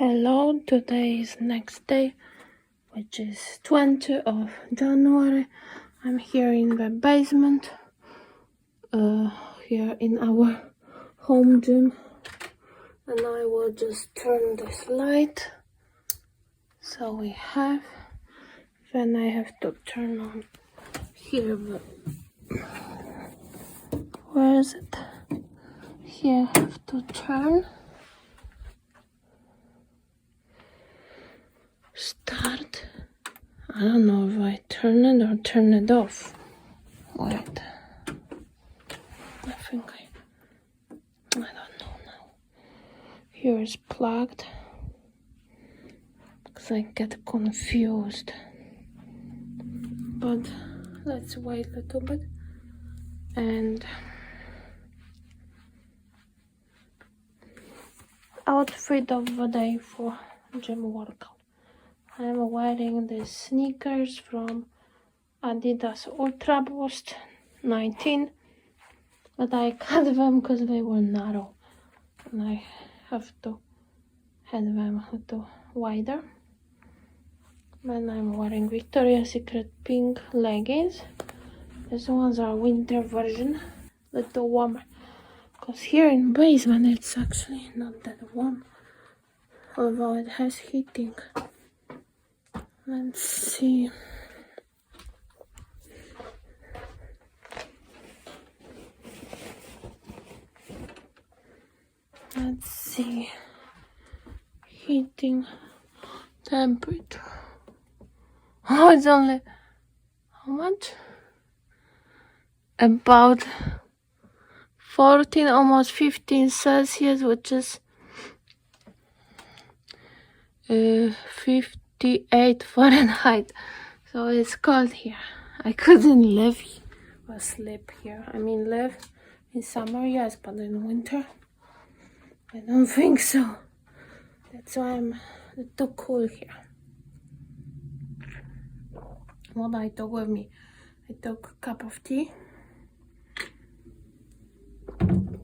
Hello, today is next day, which is 20th of January. I'm here in the basement, here in our home gym, and I will just turn this light. So we have, then I have to turn on here, but where is it? Here I have to turn. Start. I don't know if I turn it or turn it off. Wait. I think I don't know now. Here is plugged. Because I get confused. But let's wait a little bit. And outfit of the day for gym workout. I'm wearing the sneakers from Adidas Ultra Boost 19, but I cut them because they were narrow, and I have to have them a little wider. Then I'm wearing Victoria's Secret pink leggings. These ones are winter version, little warmer, because here in basement it's actually not that warm, although it has heating. Let's see. Let's see. Heating temperature. Oh, it's only how much? About 14, almost 15 Celsius, which is 58 Fahrenheit. So it's cold here. I couldn't live or sleep here. I mean, live in summer, yes, but in winter, I don't think so. That's why I'm a little cool here. What I took with me, I took a cup of tea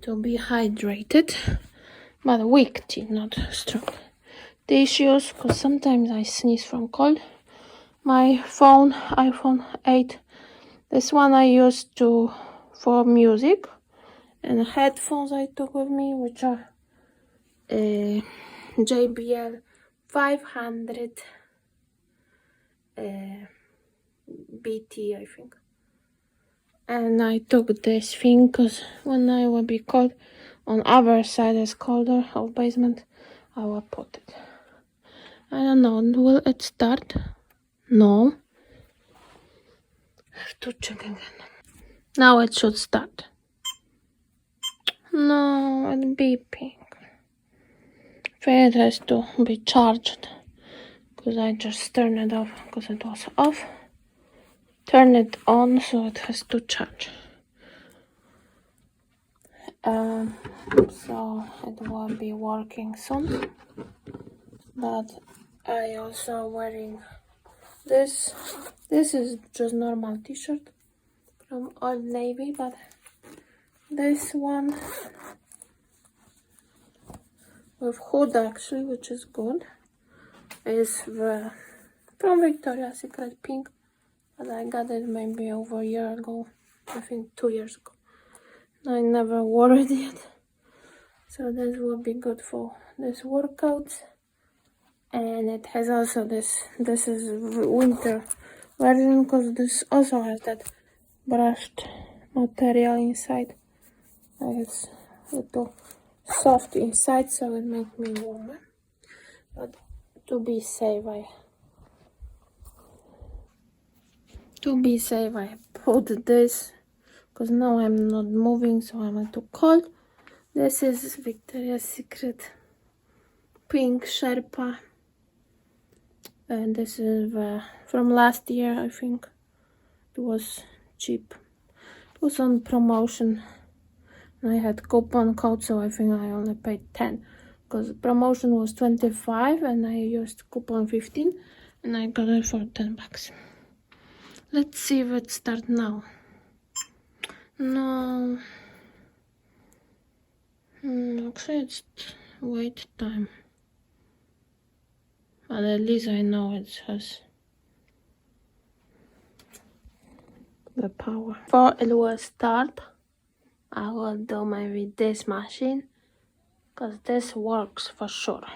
to be hydrated, but weak tea, not strong. Tissues, because sometimes I sneeze from cold. My phone, iPhone 8. This one I used for music, and headphones I took with me, which are JBL 500 BT, I think. And I took this thing because when I will be cold, on other side is colder of basement, I will put it. I don't know, will it start? No. I have to check again. Now it should start. No, it's beeping. It has to be charged, because I just turned it off because it was off. Turn it on, so it has to charge. So it will be working soon. But I also wearing this. This is just normal t-shirt from Old Navy, but this one with hood actually, which is good, is from Victoria's Secret pink, but I got it maybe over a year ago, I think 2 years ago. I never wore it yet, so this will be good for this workout. And it has also this is winter version, because this also has that brushed material inside. It's a little soft inside, so it makes me warmer. But to be safe, I put this, because now I'm not moving, so I'm a little cold. This is Victoria's Secret pink Sherpa, and this is from last year. I think it was cheap. It was on promotion. I had coupon code, so I think I only paid 10, because promotion was 25 and I used coupon 15, and I got it for 10 bucks. Let's see if it starts now. No. Actually, it's wait time. But at least I know it has the power. Before it will start, I will do maybe this machine, because this works for sure.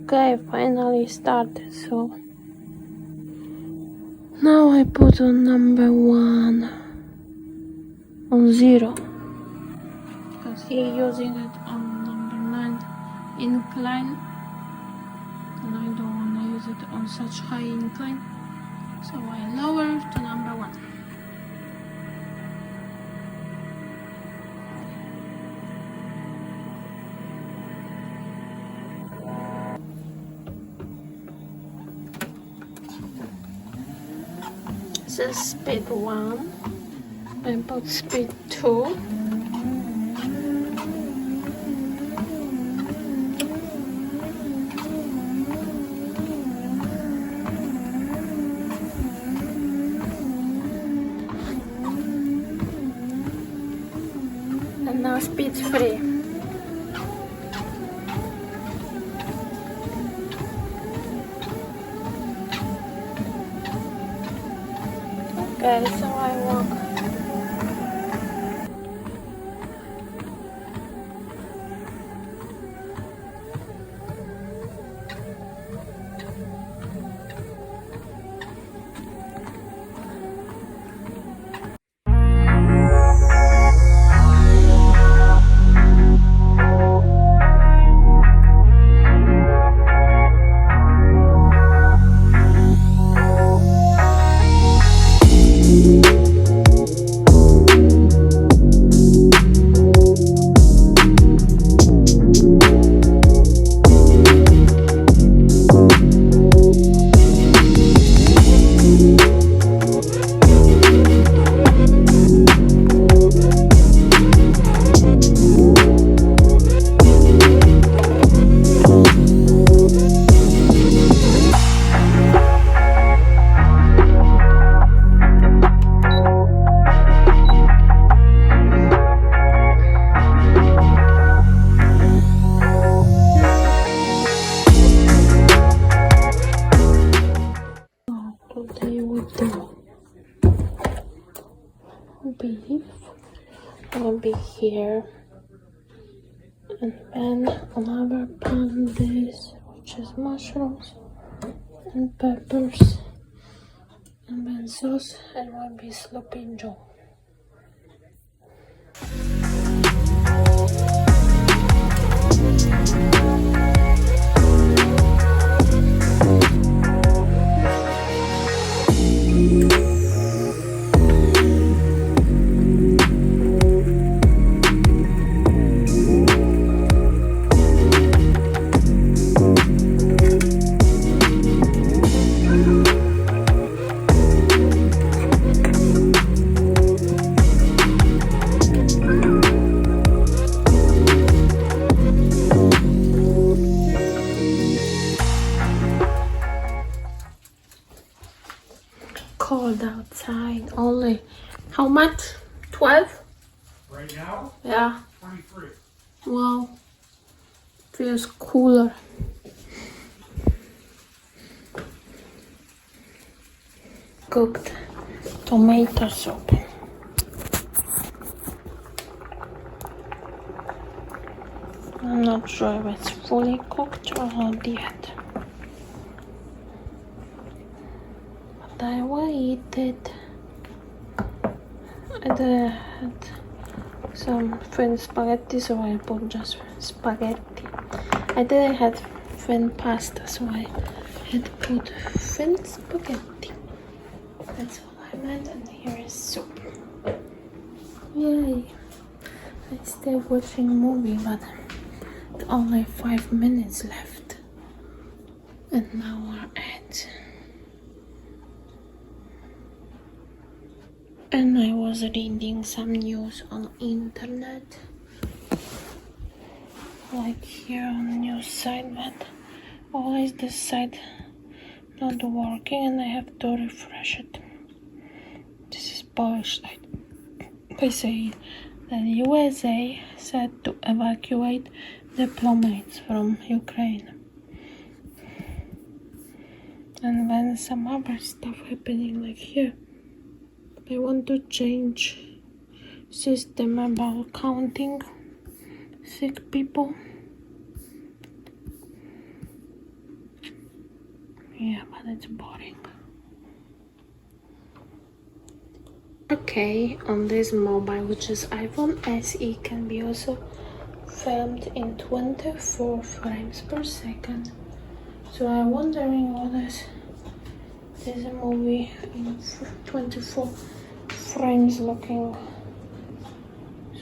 Okay, finally started. So now I put on number 1 on 0, because he using it on number 9 incline, and I don't want to use it on such high incline, so I lower to number 1. This is speed 1. I put speed 2. And now speed 3. Okay, so I walk. Today we do beef. Will be here, and then another pan this, which is mushrooms and peppers, and then sauce, and will be sloppy joe. Cold outside. Only how much? 12? Right now? Yeah. 23. Wow. Feels cooler. Cooked tomato soup. I'm not sure if it's fully cooked or not yet. But I will eat it. I had some thin spaghetti, so I put just spaghetti. I didn't have thin pasta, so I had put thin spaghetti. That's all I meant, and here is soup. Yay! I still watching a movie, but only 5 minutes left. And now we're at. And I was reading some news on internet. Like here on the news site, but always this site not working and I have to refresh it. This is Polish site. They say that USA said to evacuate diplomats from Ukraine. And then some other stuff happening like here. I want to change system about counting sick people. Yeah, but it's boring. Okay, on this mobile, which is iPhone SE, can be also filmed in 24 frames per second. So I'm wondering what is this movie in 24 frames looking.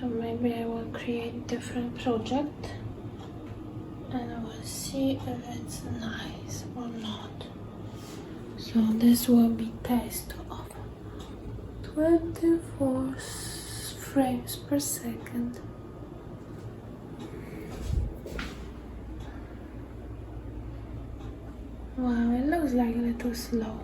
So maybe I will create different project and I will see if it's nice or not. So this will be test of 24 frames per second. Wow, it looks like a little slow.